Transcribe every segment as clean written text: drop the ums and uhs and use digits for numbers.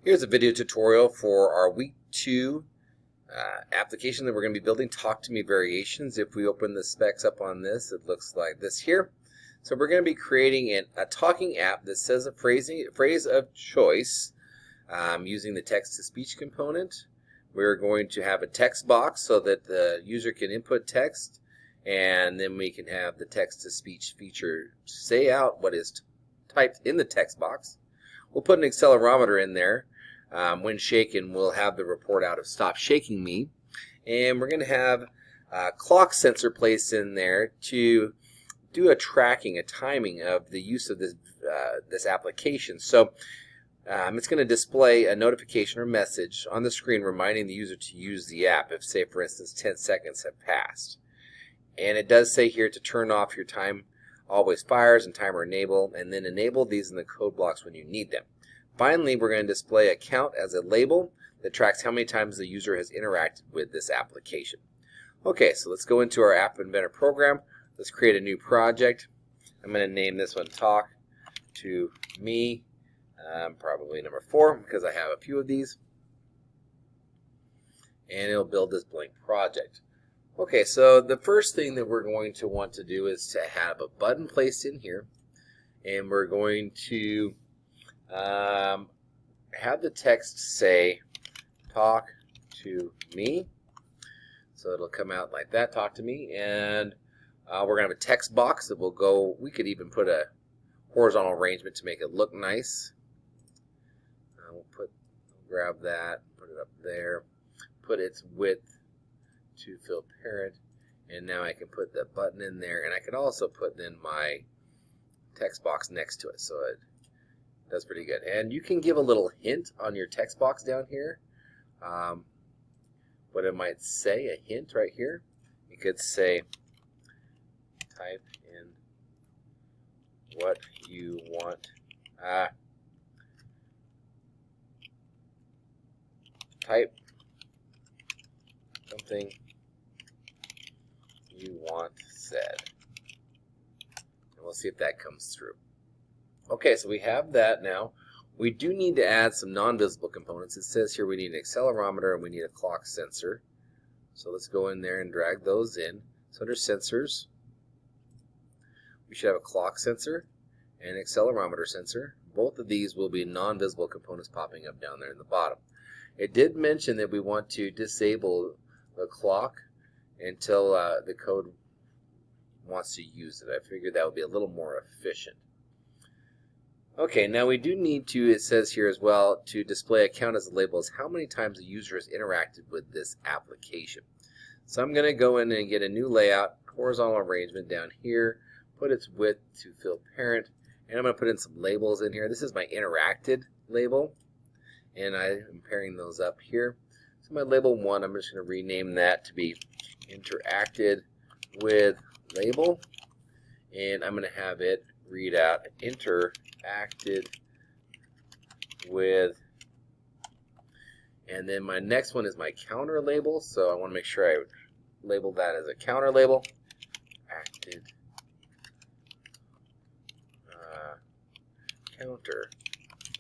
Here's a video tutorial for our week 2 application that we're going to be building, TalkToMeVariations. If we open the specs up on this, it looks like this here. So we're going to be creating a talking app that says a phrase of choice using the text-to-speech component. We're going to have a text box so that the user can input text, and then we can have the text-to-speech feature say out what is typed in the text box. We'll put an accelerometer in there. When shaken, we'll have the report out of stop shaking me. And we're going to have a clock sensor placed in there to do a tracking, a timing of the use of this application. So it's going to display a notification or message on the screen reminding the user to use the app if, say, for instance, 10 seconds have passed. And it does say here to turn off your time always fires and timer enable, and then enable these in the code blocks when you need them. Finally, we're going to display a count as a label that tracks how many times the user has interacted with this application. Okay, so let's go into our App Inventor program. Let's create a new project. I'm going to name this one Talk to Me, probably number 4 because I have a few of these. And it'll build this blank project. Okay, so the first thing that we're going to want to do is to have a button placed in here, and we're going to have the text say talk to me. So it'll come out like that, talk to me, and we're going to have a text box that will go. We could even put a horizontal arrangement to make it look nice. We'll grab that, put it up there, put its width to fill parent, and now I can put the button in there, and I can also put in my text box next to it, so it does pretty good. And you can give a little hint on your text box down here, what it might say, a hint right here. You could say type in what you want, type something you want said, and we'll see if that comes through. Okay, so we have that now. We do need to add some non-visible components. It says here we need an accelerometer and we need a clock sensor. So let's go in there and drag those in. So under sensors, we should have a clock sensor and an accelerometer sensor. Both of these will be non-visible components popping up down there in the bottom. It did mention that we want to disable the clock until the code wants to use it. I figured that would be a little more efficient. Okay, now we do need to, it says here as well, to display a count as a label as how many times the user has interacted with this application. So I'm going to go in and get a new layout, horizontal arrangement down here, put its width to fill parent, and I'm going to put in some labels in here. This is my interacted label, and I am pairing those up here. So my label 1, I'm just going to rename that to be interacted with label, and I'm going to have it read out interacted with, and then my next one is my counter label, so I want to make sure I label that as a counter label, acted counter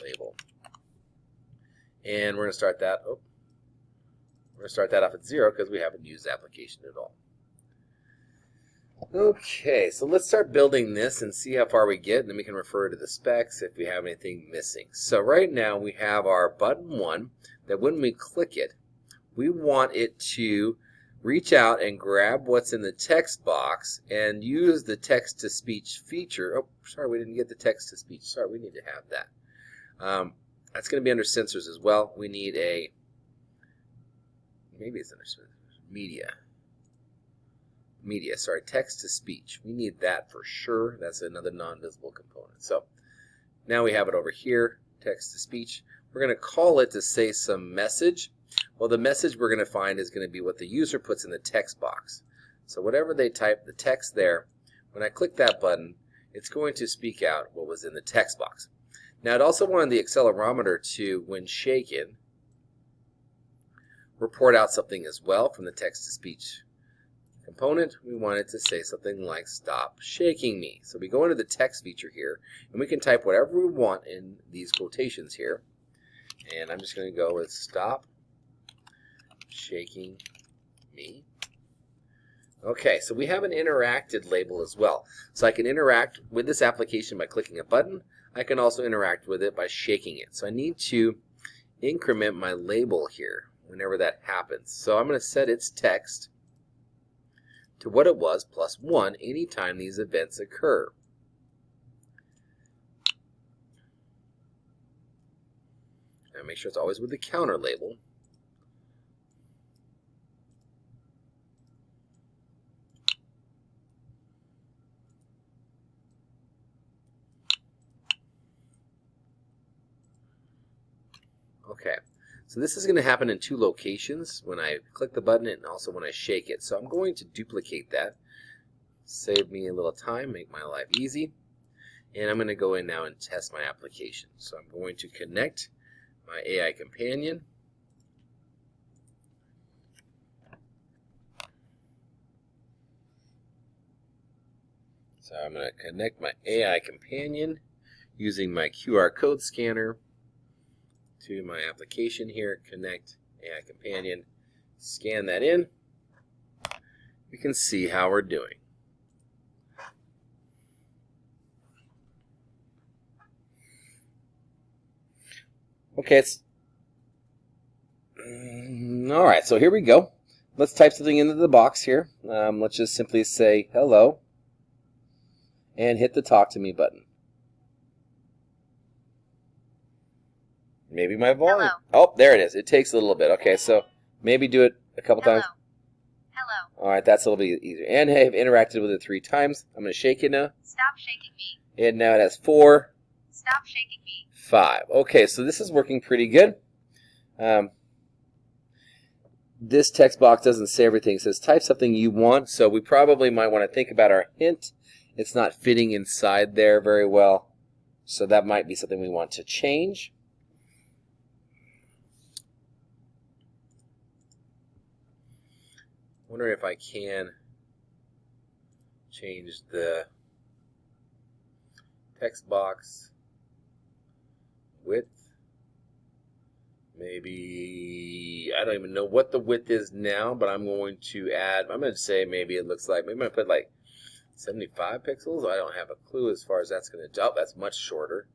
label, and we're going to start that. We're going to start that off at 0 because we haven't used the application at all. Okay, so let's start building this and see how far we get, and then we can refer to the specs if we have anything missing. So right now we have our button 1 that when we click it, we want it to reach out and grab what's in the text box and use the text-to-speech feature. Oh, sorry, we didn't get the text-to-speech. Sorry, we need to have that. That's going to be under sensors as well. We need a, maybe it's under media, sorry, text-to-speech. We need that for sure. That's another non-visible component. So now we have it over here, text-to-speech. We're going to call it to say some message. Well, the message we're going to find is going to be what the user puts in the text box. So whatever they type, the text there, when I click that button, it's going to speak out what was in the text box. Now, it also wanted the accelerometer to, when shaken, report out something as well from the text-to-speech component. We want it to say something like stop shaking me. So we go into the text feature here, and we can type whatever we want in these quotations here. And I'm just going to go with stop shaking me. Okay, so we have an interacted label as well. So I can interact with this application by clicking a button. I can also interact with it by shaking it. So I need to increment my label here whenever that happens. So I'm going to set its text to what it was plus 1 anytime these events occur. And make sure it's always with the counter label. Okay, so this is going to happen in 2 locations, when I click the button and also when I shake it. So I'm going to duplicate that, save me a little time, make my life easy, and I'm going to go in now and test my application. So I'm going to connect my AI companion. So I'm going to connect my AI companion using my QR code scanner to my application here, connect AI companion, scan that in. We can see how we're doing. Okay, all right, so here we go. Let's type something into the box here. Let's just simply say hello and hit the talk to me button. Maybe my volume. Hello. Oh, there it is. It takes a little bit. Okay, so maybe do it a couple times. Hello. All right, that's a little bit easier. And I've interacted with it 3 times. I'm going to shake it now. Stop shaking me. And now it has 4. Stop shaking me. 5. Okay, so this is working pretty good. This text box doesn't say everything. It says type something you want, so we probably might want to think about our hint. It's not fitting inside there very well, so that might be something we want to change. I wonder if I can change the text box width. Maybe, I don't even know what the width is now, but I'm going to add, I'm going to say maybe it looks like, maybe I'm going to put like 75 pixels. I don't have a clue as far as that's going to, oh, that's much shorter.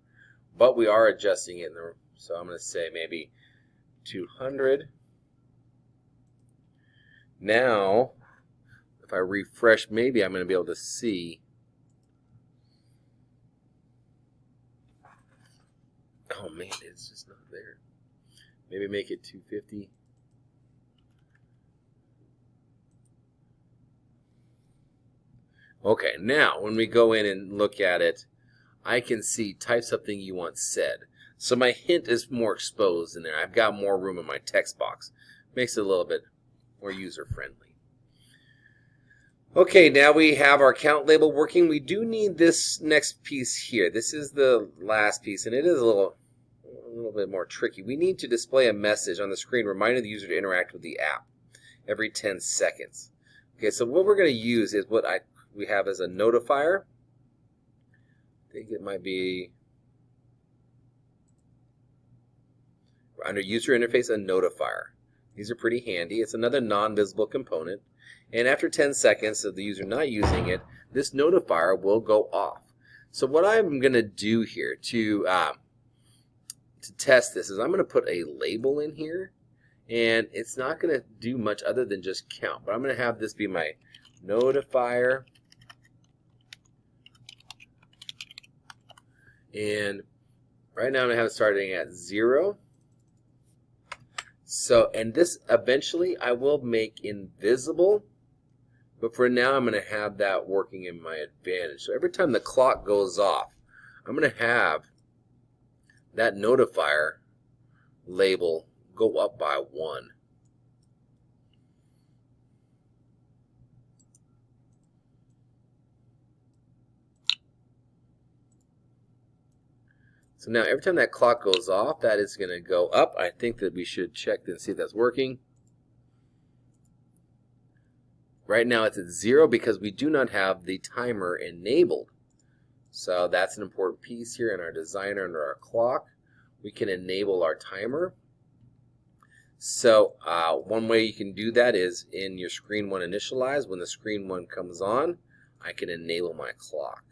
But we are adjusting it, so I'm going to say maybe 200. Now, if I refresh, maybe I'm going to be able to see. Oh man, it's just not there. Maybe make it 250. Okay, now when we go in and look at it, I can see type something you want said. So my hint is more exposed in there. I've got more room in my text box. Makes it a little bit more user-friendly. Okay, now we have our count label working. We do need this next piece here. This is the last piece, and it is a little bit more tricky. We need to display a message on the screen reminding the user to interact with the app every 10 seconds. Okay, so what we're going to use is what we have as a notifier. I think it might be under user interface, a notifier. These are pretty handy. It's another non-visible component. And after 10 seconds of the user not using it, this notifier will go off. So what I'm going to do here to test this is I'm going to put a label in here. And it's not going to do much other than just count. But I'm going to have this be my notifier. And right now I'm going to have it starting at 0. So, and this eventually I will make invisible, but for now I'm going to have that working in my advantage. So every time the clock goes off, I'm going to have that notifier label go up by 1. So now every time that clock goes off, that is going to go up. I think that we should check and see if that's working. Right now it's at 0 because we do not have the timer enabled. So that's an important piece here in our designer under our clock. we can enable our timer. So one way you can do that is in your screen one initialize. When the screen one comes on, I can enable my clock.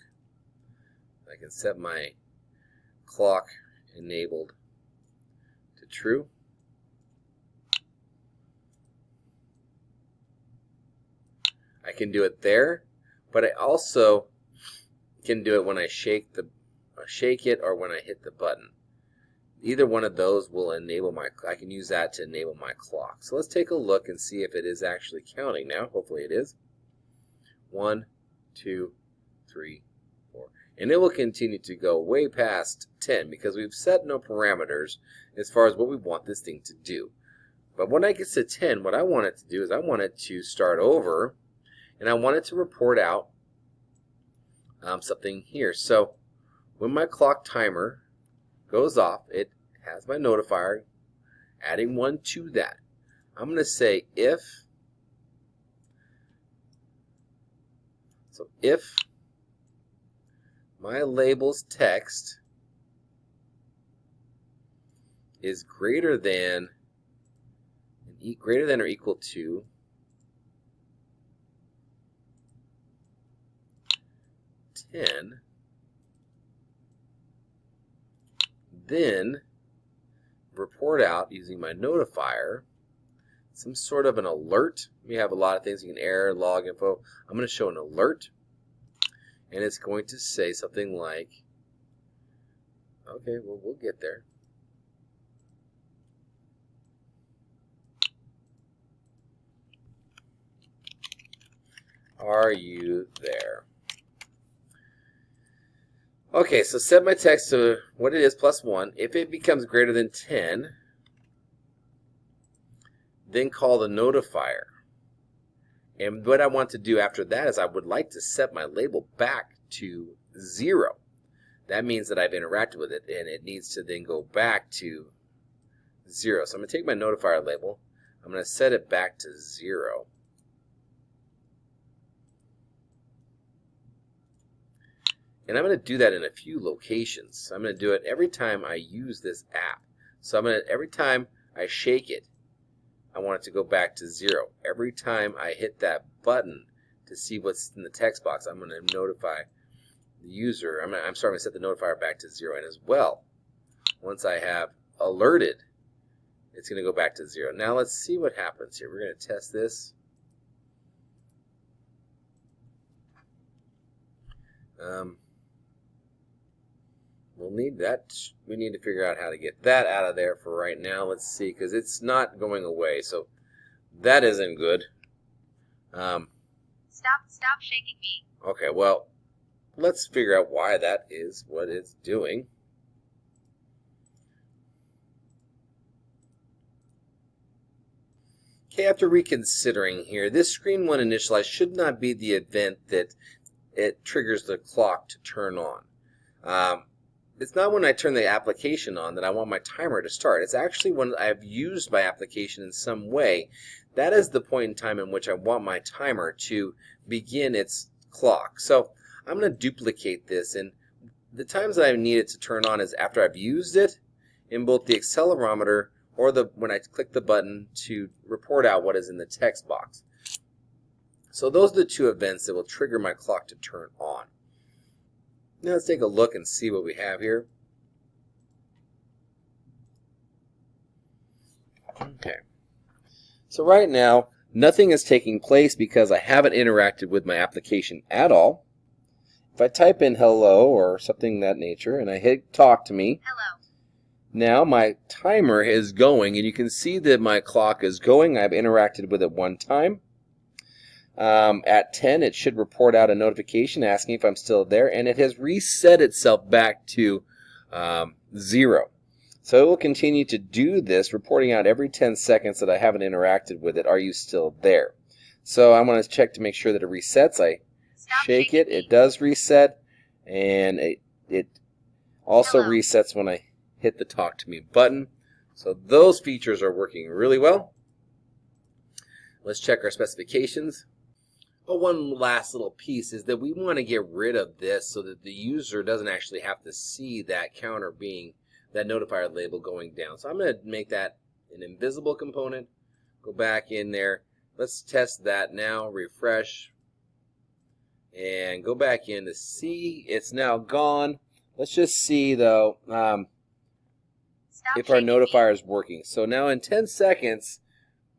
I can set my clock enabled to true. I can do it there, but I also can do it when I shake it or when I hit the button. Either one of those will enable I can use that to enable my clock. So let's take a look and see if it is actually counting now. Hopefully it is. 1, 2, 3, 4. And it will continue to go way past 10 because we've set no parameters as far as what we want this thing to do. But when I get to 10, what I want it to do is I want it to start over, and I want it to report out something here. So when my clock timer goes off, it has my notifier, adding 1 to that. I'm going to say if my label's text is greater than or equal to 10, then report out using my notifier some sort of an alert. We have a lot of things. You can error, log info. I'm going to show an alert, and it's going to say something like, okay, well, we'll get there. Are you there? Okay, so set my text to what it is plus 1. If it becomes greater than 10, then call the notifier. And what I want to do after that is I would like to set my label back to 0. That means that I've interacted with it, and it needs to then go back to 0. So I'm going to take my notifier label. I'm going to set it back to 0. And I'm going to do that in a few locations. I'm going to do it every time I use this app. So every time I shake it, I want it to go back to 0. Every time I hit that button to see what's in the text box, I'm going to notify the user. I'm going to set the notifier back to 0. And as well, once I have alerted, it's going to go back to 0. Now let's see what happens here. We're going to test this. We'll need that. We need to figure out how to get that out of there for right now. Let's see, because it's not going away. So that isn't good. Stop shaking me. Okay, well, let's figure out why that is what it's doing. Okay, after reconsidering here, this screen one initialize should not be the event that it triggers the clock to turn on. It's not when I turn the application on that I want my timer to start. It's actually when I've used my application in some way. That is the point in time in which I want my timer to begin its clock. So I'm going to duplicate this, and the times that I need it to turn on is after I've used it in both the accelerometer or when I click the button to report out what is in the text box. So those are the two events that will trigger my clock to turn on. Now let's take a look and see what we have here. Okay. So right now, nothing is taking place because I haven't interacted with my application at all. If I type in hello or something of that nature and I hit talk to me, Hello. Now my timer is going, and you can see that my clock is going. I've interacted with it one time. At 10, it should report out a notification asking if I'm still there, and it has reset itself back to 0. So it will continue to do this, reporting out every 10 seconds that I haven't interacted with it. Are you still there? So I'm going to check to make sure that it resets. I shake it. It does reset, and it also resets when I hit the Talk to Me button. So those features are working really well. Let's check our specifications. Oh, one last little piece is that we want to get rid of this so that the user doesn't actually have to see that counter being that notifier label going down. So I'm going to make that an invisible component. Go back in there. Let's test that now. Refresh. And go back in to see. It's now gone. Let's just see, though, if our notifier is working. So now in 10 seconds,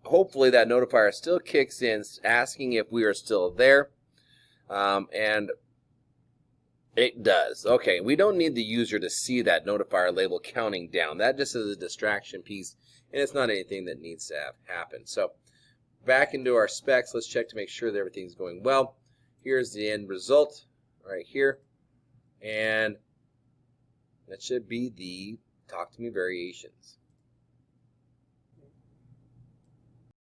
hopefully that notifier still kicks in, asking if we are still there. And it does. Okay, we don't need the user to see that notifier label counting down. That just is a distraction piece, and it's not anything that needs to happen. So back into our specs, let's check to make sure that everything's going well. Here's the end result right here, and that should be the Talk to Me variations.